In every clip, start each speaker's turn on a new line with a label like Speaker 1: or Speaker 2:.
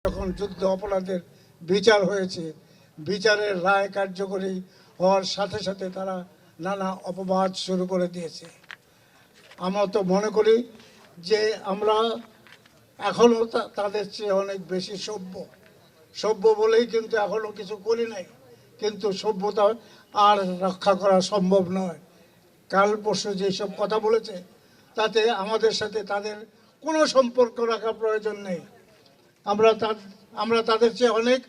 Speaker 1: যখন যুদ্ধ অপরাধের বিচার হয়েছে, বিচারের রায় কার্যকরী হওয়ার সাথে সাথে তারা নানা অপবাদ শুরু করে দিয়েছে। আমরা তো মনে করি যে আমরা এখনও তাদের চেয়ে অনেক বেশি সভ্য বলেই কিন্তু এখনও কিছু করি নাই, কিন্তু সভ্যতা আর রক্ষা করা সম্ভব নয়। কাল পরশু যেসব কথা বলেছে তাতে আমাদের সাথে তাদের কোনো সম্পর্ক রাখার প্রয়োজন নেই। আমরা তাদের চেয়ে অনেক,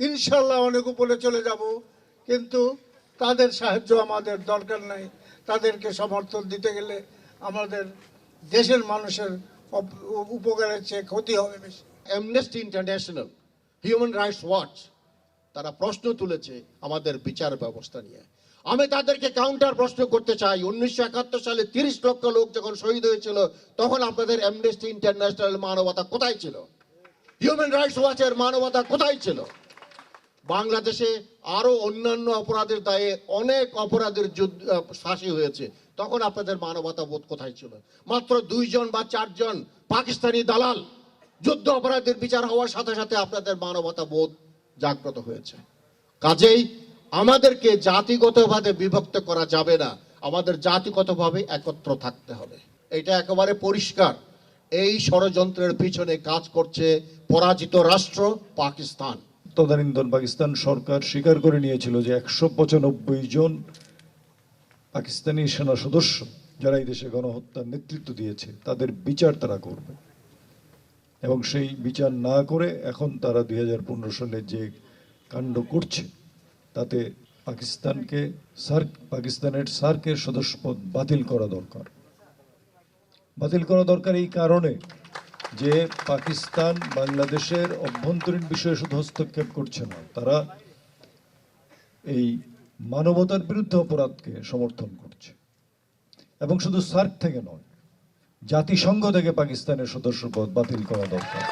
Speaker 1: ইনশাল্লাহ অনেক উপরে চলে যাব, কিন্তু তাদের সাহায্য আমাদের দরকার নাই। তাদেরকে সমর্থন দিতে গেলে আমাদের দেশের মানুষের উপকারের চেয়ে ক্ষতি হবে বেশি।
Speaker 2: Amnesty international, human rights watch তারা প্রশ্ন তুলেছে আমাদের বিচার ব্যবস্থা নিয়ে। আমি তাদেরকে কাউন্টার প্রশ্ন করতে চাই, 1971 সালে 30 লক্ষ লোক যখন শহীদ হয়েছিল তখন আপনাদের অ্যামনেস্টি ইন্টারন্যাশনাল মানবতা কোথায় ছিল? হিউম্যান রাইটস ওয়াচের মানবতা কোথায় ছিল? বাংলাদেশে আরো অন্যান্য অপরাধের দায়ে অনেক অপরাধের ফাঁসি হয়েছে, তখন আপনাদের মানবতা বোধ কোথায় ছিল? মাত্র 2 জন বা 4 জন পাকিস্তানি দালাল যুদ্ধ অপরাধের বিচার হওয়ার সাথে সাথে আপনাদের মানবতা বোধ জাগ্রত হয়েছে। কাজেই আমাদেরকে জাতিগতভাবে বিভক্ত করা যাবে না, আমাদের জাতিগতভাবে একত্র থাকতে হবে। এটা একেবারে পরিষ্কার। এই ষড়যন্ত্রের পিছনে কাজ করছে পরাজিত রাষ্ট্র পাকিস্তান।
Speaker 3: তদানীন্তন পাকিস্তান সরকার স্বীকার করে নিয়েছিল যে 195 জন পাকিস্তানি সেনা সদস্য যারা এই দেশে গণহত্যার নেতৃত্ব দিয়েছে তাদের বিচার তারা করবে, এবং সেই বিচার না করে এখন তারা 2015 সালে যে কাণ্ড করছে তাতে পাকিস্তানের সার্কের সদস্যপদ বাতিল করা দরকার এই কারণে যে পাকিস্তান বাংলাদেশের অভ্যন্তরীণ বিষয়ে শুধু হস্তক্ষেপ করছে না, তারা এই মানবতার বিরুদ্ধে অপরাধকে সমর্থন করছে। এবং শুধু সার্ক থেকে নয়, জাতিসংঘ থেকে পাকিস্তানের সদস্যপদ বাতিল করা দরকার।